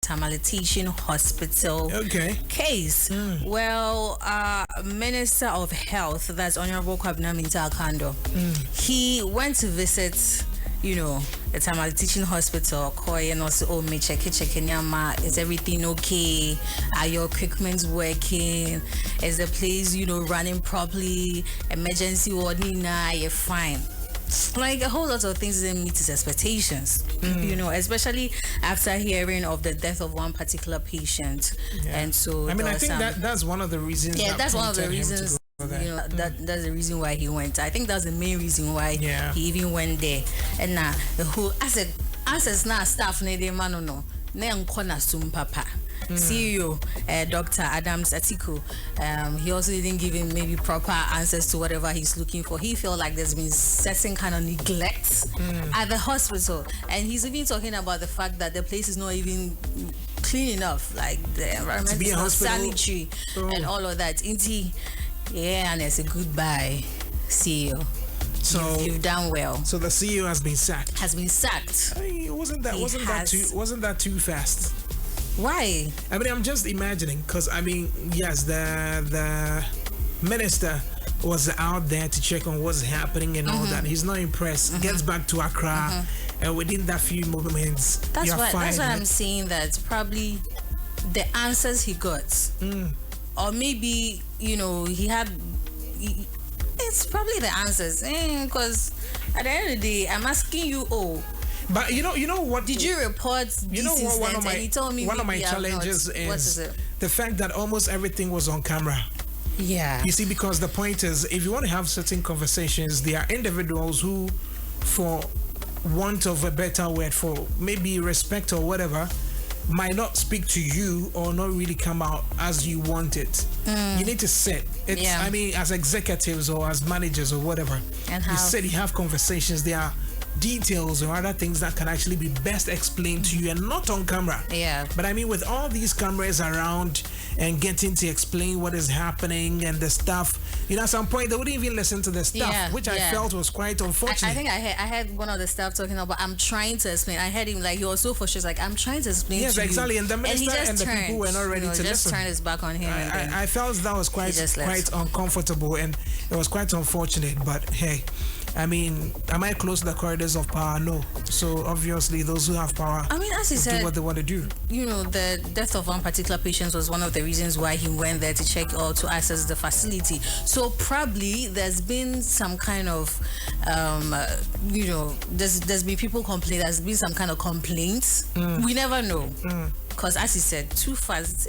Tamale Hospital case. Well, Minister of Health, that's Honorable Kwabena Minta Akando, he went to visit, the Tamale Hospital. Koi and also me check nyama. Is everything okay? Are your equipment working? Is the place running properly? Emergency ward, you're fine. Like a whole lot of things didn't meet his expectations, especially after hearing of the death of one particular patient. And so I think that's one of the reasons. Yeah, that's one of the reasons. That's the reason why he went. I think that's the main reason why he even went there. And now the whole as now staff no papa. CEO Dr. Adams Atiku, he also didn't give him maybe proper answers to whatever he's looking for. He felt like there's been certain kind of neglect at the hospital, and he's even talking about the fact that the place is not even clean enough, like the environment is not sanitary and all of that. And it's a goodbye, CEO. So you've done well. So the CEO has been sacked. Wasn't that too fast? Why? I'm just imagining, because yes, the minister was out there to check on what's happening and all that. He's not impressed. Gets back to Accra, and within that few moments, that's what I'm saying. That's probably the answers he got, or maybe he had. It's probably the answers, because at the end of the day, I'm asking you, but you know what? Did you report this incident? One of my challenges is the fact that almost everything was on camera. Yeah. You see, because the point is, if you want to have certain conversations, there are individuals who, for want of a better word, for maybe respect or whatever, might not speak to you or not really come out as you want it. You need to sit. As executives or as managers or whatever, you have conversations. There are details or other things that can actually be best explained to you and not on camera. Yeah. But with all these cameras around and getting to explain what is happening and the stuff, at some point they wouldn't even listen to the stuff, which I felt was quite unfortunate. I think I heard one of the staff talking about, I'm trying to explain. I heard him he was so frustrated, I'm trying to explain to you. Yes, exactly. And the minister and the people were not ready to listen. Just turned his back on him. I felt that was quite uncomfortable, and it was quite unfortunate. But hey, am I close to the corridors of power? No. So obviously those who have power as he said, do what they want to do. The death of one particular patient was one of the reasons why he went there to check or to access the facility. So probably there's been some kind of there's been people complain, there's been some kind of complaints. We never know. Because as he said, too fast.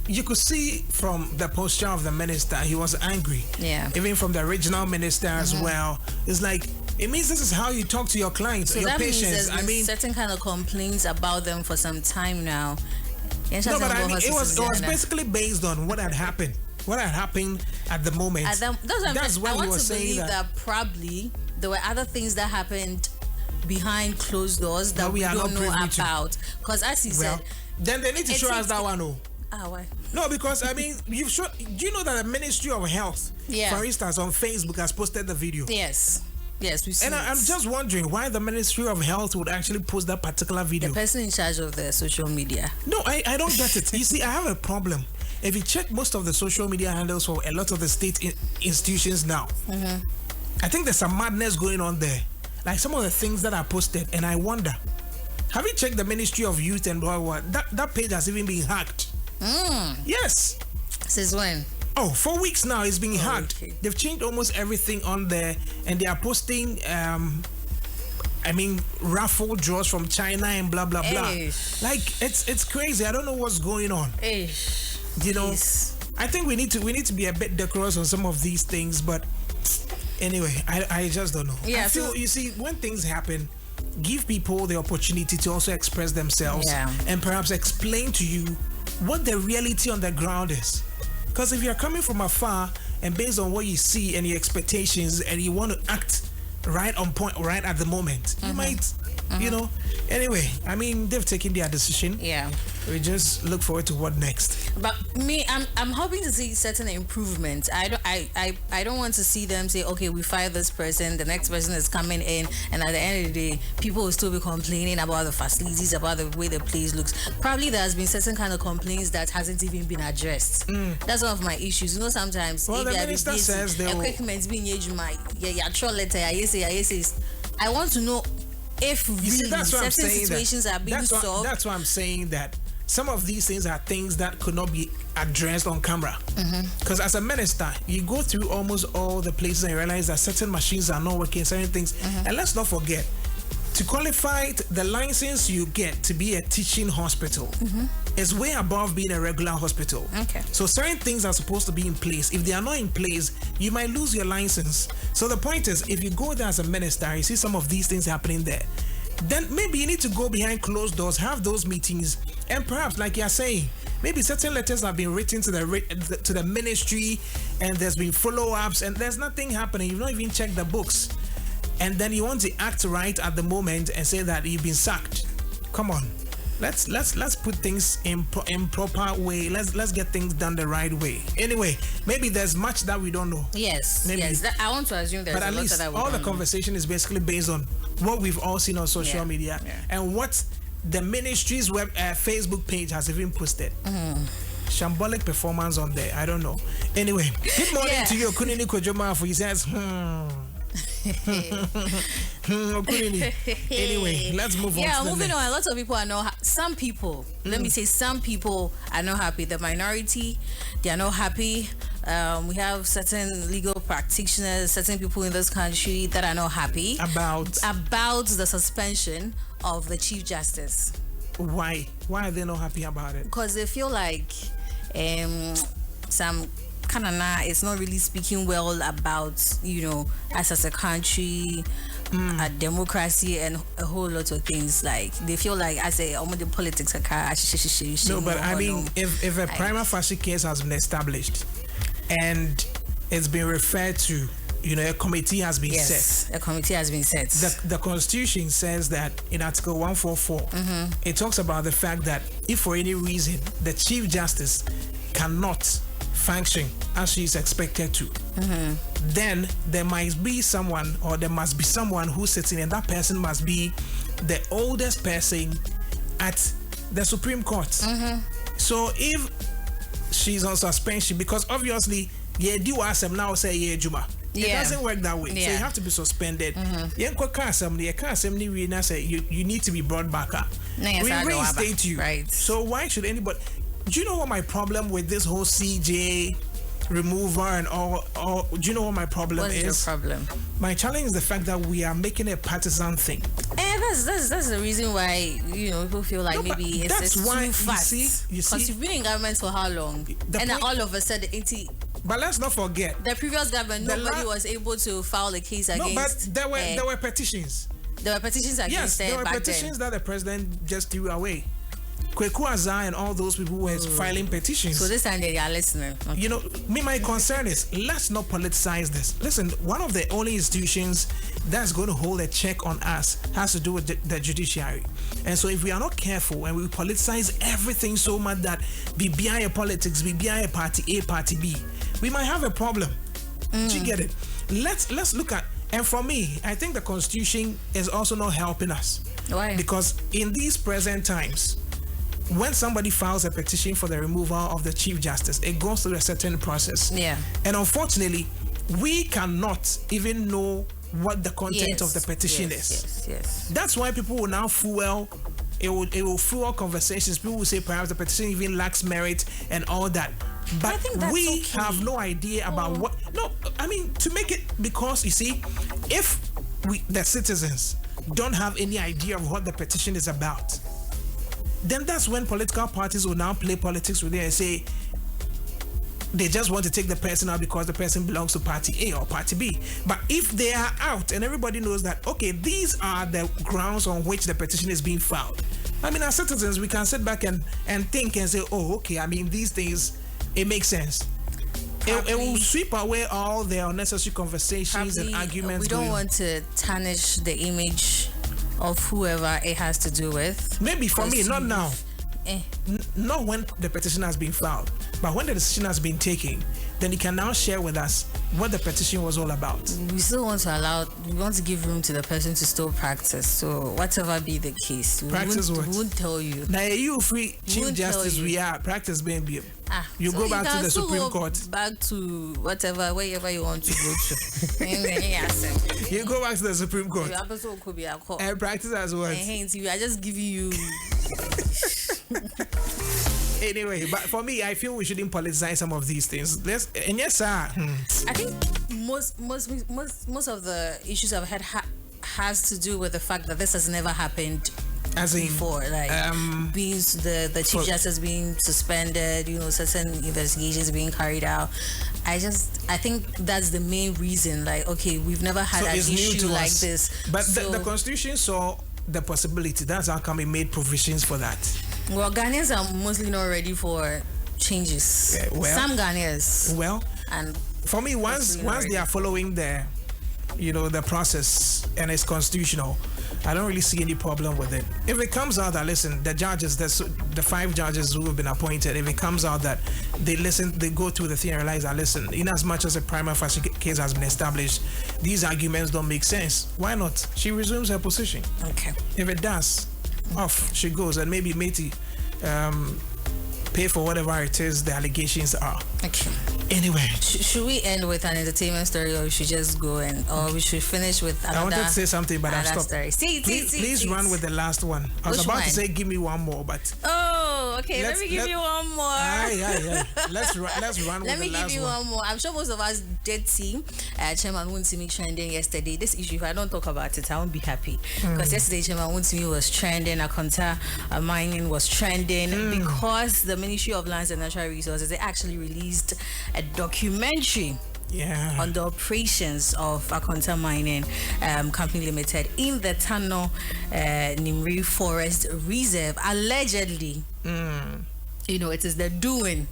You could see from the posture of the minister, he was angry. Yeah. Even from the regional minister as well. It's like, it means this is how you talk to your clients, your patients. There's been certain kind of complaints about them for some time now. No, but it was basically based on what had happened. What had happened at the moment. That's why we were saying that probably there were other things that happened behind closed doors that we don't know about. Because as he said, then they need to show us that one. Why? No, because you've shown. Do you know that the Ministry of Health, for instance, on Facebook has posted the video? Yes, we've seen. And I'm just wondering why the Ministry of Health would actually post that particular video. The person in charge of the social media. No, I don't get it. You see, I have a problem. If you check most of the social media handles for a lot of the state institutions now, I think there's some madness going on there. Like some of the things that are posted, and I wonder, have you checked the Ministry of Youth and blah, blah, blah? That page has even been hacked. Yes. Since when? For weeks now it's been hacked. Okay. They've changed almost everything on there, and they are posting raffle draws from China and blah blah blah. Like it's crazy. I don't know what's going on. I think we need to be a bit decorous on some of these things, but anyway, I just don't know. I feel, you see, when things happen, give people the opportunity to also express themselves and perhaps explain to you what the reality on the ground is. Because if you're coming from afar and based on what you see and your expectations and you want to act right on point, right at the moment, you might You know. Anyway, I mean, they've taken their decision. Yeah. We just look forward to what next. But me, I'm hoping to see certain improvements. I don't want to see them say, okay, we fired this person, the next person is coming in, and at the end of the day, people will still be complaining about the facilities, about the way the place looks. Probably there has been certain kind of complaints that hasn't even been addressed. That's one of my issues. You know, sometimes the minister says they will. I want to know if really certain situations are being solved. That's why I'm saying that some of these things are things that could not be addressed on camera. Because as a minister, you go through almost all the places and you realize that certain machines are not working, certain things. And let's not forget, to qualify the license you get to be a teaching hospital is way above being a regular hospital. Okay. So certain things are supposed to be in place. If they are not in place, you might lose your license. So the point is, if you go there as a minister, you see some of these things happening there, then maybe you need to go behind closed doors, have those meetings, and perhaps, like you're saying, maybe certain letters have been written to the ministry, and there's been follow-ups, and there's nothing happening. You've not even checked the books. And then you want to act right at the moment and say that you've been sacked. Come on, let's put things in proper way. Let's get things done the right way. Anyway, maybe there's much that we don't know. Yes, maybe. Yes. I want to assume there's but at least that we all don't the conversation is basically based on what we've all seen on social media and what the ministry's Facebook page has even posted. Shambolic performance on there. I don't know. Anyway, good morning to you, Kunini Kojoma. He says, Anyway, let's move on. Yeah, moving on. A lot of people are not. Some people, let me say, some people are not happy. The minority, they are not happy. We have certain legal practitioners, certain people in this country that are not happy about the suspension of the Chief Justice. Why? Why are they not happy about it? Because they feel like some Kanana is not really speaking well about, us as a country, a democracy, and a whole lot of things. Like they feel like the politics are no, but I mean, if a prima facie case has been established and it's been referred to, a committee has been set. A committee has been set. The Constitution says that in Article 144, it talks about the fact that if for any reason the Chief Justice cannot function as she is expected to, then there must be someone who sits in, and that person must be the oldest person at the Supreme Court. So if she's on suspension, because obviously it doesn't work that way. So you have to be suspended. You need to be brought back up. We reinstate you. Right. So why should anybody? Do you know what my problem with this whole CJ remover and all do you know what my problem is? What's your problem? My challenge is the fact that we are making a partisan thing. And that's the reason why people feel like maybe it's too fast. You see, because you've been in government for how long? And then all of a sudden, but let's not forget the previous government. Nobody was able to file a case against. No, but there were petitions. There were petitions against. Yes, there were petitions that the president just threw away. Kweku Azar and all those people were filing petitions. So this time they are listening. Okay. My concern is let's not politicize this. Listen, one of the only institutions that's going to hold a check on us has to do with the judiciary. And so if we are not careful and we politicize everything so much that be behind politics, be behind party A, party B, we might have a problem. Do you get it? Let's look at, and for me, I think the Constitution is also not helping us. Why? Because in these present times, when somebody files a petition for the removal of the Chief Justice, it goes through a certain process. Yeah. And unfortunately, we cannot even know what the content of the petition is. Yes. That's why people will now fuel. It will fuel conversations. People will say perhaps the petition even lacks merit and all that. But we have no idea about what. No, I mean to make it, because you see, if the citizens don't have any idea of what the petition is about, then that's when political parties will now play politics with it and say they just want to take the person out because the person belongs to party A or party B. But if they are out and everybody knows that, okay, these are the grounds on which the petition is being filed, I mean, as citizens, we can sit back and think and say, oh, okay, I mean, these things, it makes sense. It will sweep away all the unnecessary conversations and arguments. We don't want to tarnish the image of whoever it has to do with. Maybe for me, not now. Not when the petition has been filed, but when the decision has been taken, then he can now share with us what the petition was all about. We still want to give room to the person to still practice. So whatever be the case, we won't tell you. Now you free Chief Justice, we are practice being. You go back to the Supreme Court. Back to wherever you want to go to. You go back to the Supreme Court. And practice as well. We are just giving you. Anyway, but for me, I feel we shouldn't politicize some of these things. And yes, sir. I think most of the issues I've had has to do with the fact that this has never happened before. Like being the Chief Justice being suspended, certain investigations being carried out. I think that's the main reason. Like, okay, we've never had an issue like this. But the Constitution saw the possibility. That's how come it made provisions for that. Well, Ghanaians are mostly not ready for changes. Some Ghanaians. Well, and for me, once they are following the process and it's constitutional, I don't really see any problem with it. If it comes out that, listen, the judges, the 5 judges who have been appointed, if it comes out that they go through the thing and realize that, listen, in as much as a prima facie case has been established, these arguments don't make sense. Why not? She resumes her position. Okay. If it does, off she goes, and maybe Métis pay for whatever it is the allegations are. Okay. Anyway, should we end with an entertainment story, or we should just go or we should finish with another? I wanted to say something, but I stopped. Please run with the last one. I was about to say give me one more, but okay. Let me give you one more. Yeah. Let's run with the last one. Let me give you one more. I'm sure most of us did see Chairman Wuntimi trending yesterday. This issue, if I don't talk about it, I won't be happy. Because yesterday Chairman Wuntimi was trending, Akonta mining was trending because the Ministry of Lands and Natural Resources, they actually released a documentary on the operations of Akonta Mining Company Limited in the Tano Nimri Forest Reserve. Allegedly, it is the doing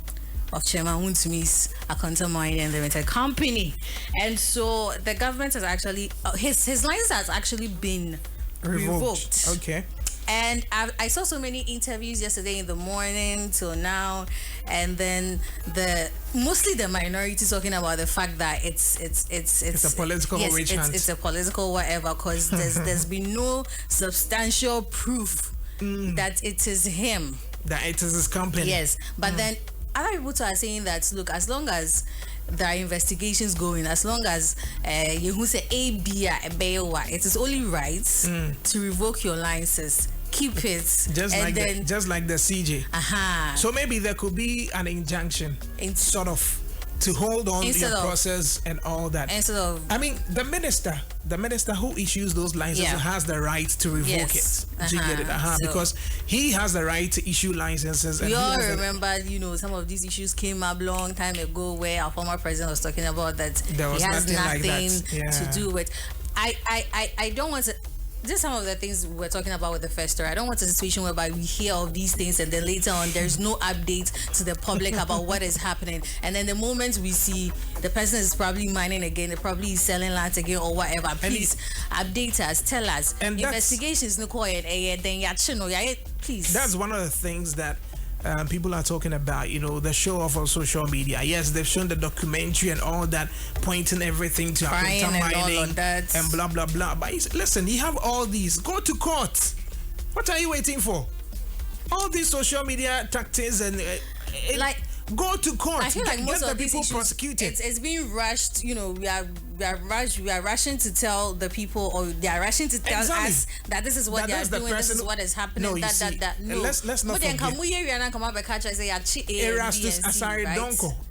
of Chairman Wuntimi's Akonta Mining Limited Company. And so the government has actually, his license has actually been revoked. Okay. And I saw so many interviews yesterday in the morning till now, and then mostly the minority talking about the fact that it's a political witch hunt. It's a political whatever, because there's been no substantial proof that it is him, that it is his company. Yes, but then other people are saying that, look, as long as there are investigations going, as long as you say it is only right to revoke your license. Keep it. Just like the CJ. So maybe there could be an injunction, sort of, to hold on to your process and all that. I mean, the minister who issues those licenses has the right to revoke it. Do you get it? Because he has the right to issue licenses. We all remember, some of these issues came up long time ago where our former president was talking about that he has nothing to do with. I don't want to. Just some of the things we're talking about with the first story. I don't want a situation whereby we hear of these things and then later on there's no update to the public about what is happening. And then the moment we see the person is probably mining again, they're probably selling land again or whatever. Please update us, tell us. And investigations, please. That's one of the things that people are talking about, the show off on social media. Yes, they've shown the documentary and all that, pointing everything to Akonta mining and blah blah blah. But listen, you have all these. Go to court. What are you waiting for? All these social media tactics and go to court. I feel like most of these issues, prosecuted. It's being rushed. We are rushing to tell the people, or they are rushing to tell us that this is what they are doing, this is what is happening. No, let's not forget.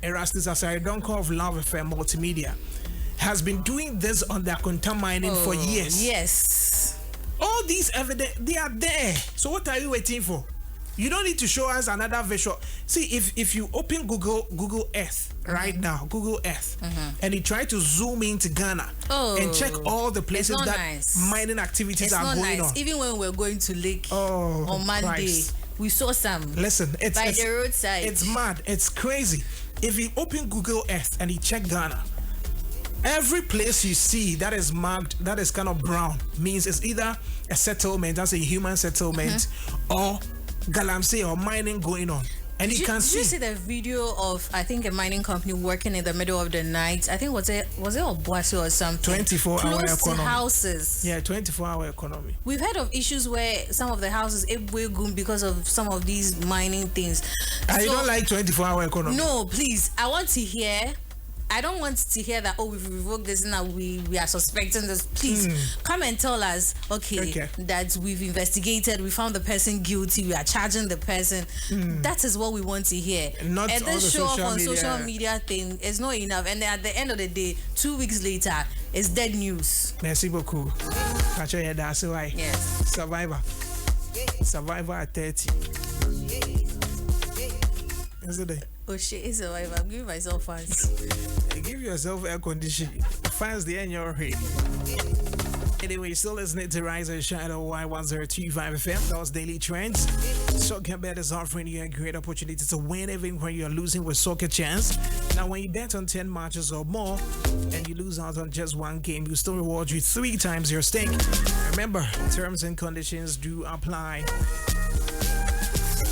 Erastus Asare Donko of Love FM Multimedia has been doing this on the Akonta mining for years. Yes. All these evidence, they are there. So what are you waiting for? You don't need to show us another visual. See, if you open Google Earth right now, Google Earth, and you try to zoom into Ghana and check all the places that mining activities are going on. Even when we're going to Lake on Monday, we saw some. Listen, it's by the roadside. It's mad. It's crazy. If you open Google Earth and you check Ghana, Every place you see that is marked, that is kind of brown, means it's either a settlement, that's a human settlement, or galamsey or mining going on. And you can see. Did you see the video of, I think, a mining company working in the middle of the night? I think was it Obuasi or something? 24-hour close economy. To houses. Yeah, 24-hour economy. We've heard of issues where some of the houses goon because of some of these mining things. You don't like 24-hour economy? No, please. I don't want to hear that, we've revoked this now, we are suspecting this. Please come and tell us, okay, that we've investigated, we found the person guilty, we are charging the person. That is what we want to hear. Not and this show up on media. social media thing is not enough. And then at the end of the day, 2 weeks later, it's dead news. Merci beaucoup. That's why. Yes. Survivor at 30. Is it? Oh shit, it's a vibe. I'm giving myself fans. Give yourself air conditioning. Fans the end your head. Anyway, still listening to Rise and Shine on Y1025 FM. That was Daily Trends. Soccer Bet is offering you a great opportunity to win even when you're losing with Soccer Chance. Now, when you bet on 10 matches or more and you lose out on just one game, we still reward you 3 times your stake. Remember, terms and conditions do apply.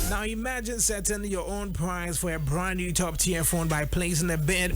Now imagine setting your own price for a brand new top tier phone by placing a bid